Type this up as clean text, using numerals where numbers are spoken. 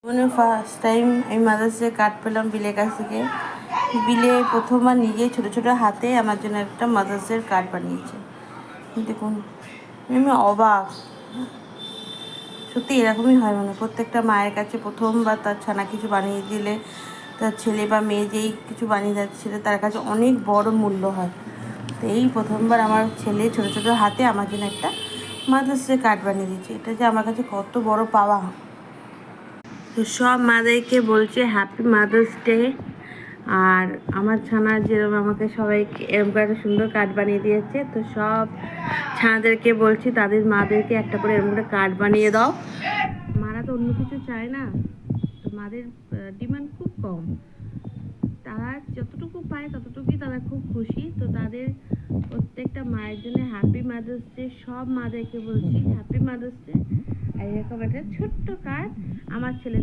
জীবনে first time আমি mother's day card পেলাম বিলের কাছ থেকে। বিলে প্রথমবার নিজে ছোটো ছোটো হাতে আমার জন্য একটা মাদার্স ডে কার্ড বানিয়েছে। দেখুন আমি অবাক, সত্যি এরকমই হয় মানে প্রত্যেকটা মায়ের কাছে প্রথমবার তার ছানা কিছু বানিয়ে দিলে তার ছেলে বা মেয়ে যেই কিছু বানিয়ে যাচ্ছিল তার কাছে অনেক বড় মূল্য হয়। তো এই প্রথমবার আমার ছেলে ছোটো ছোটো হাতে আমার জন্য একটা মাদার্স ডে কার্ড বানিয়ে দিয়েছে। এটা যে আমার কাছে কত বড় পাওয়া। তো সব মাদেরকে বলছে হ্যাপি মাদার্স ডে। আর আমার ছানা যেরকম আমাকে সবাইকে এরকম একটা সুন্দর কার্ড বানিয়ে দিয়েছে, তো সব ছানাদেরকে বলছি তাদের মাদেরকে একটা করে এরকম করে কার্ড বানিয়ে দাও। মারা তো অন্য কিছু চায় না, তো মাদের ডিমান্ড খুব কম, তারা যতটুকু পায় ততটুকুই তারা খুব খুশি। তো তাদের প্রত্যেকটা মায়ের জন্য হ্যাপি মাদার্স ডে। সব মাদেরকে বলছি হ্যাপি মাদার্স ডে। আর এরকম একটা ছোট্ট কার্ড আমার ছেলে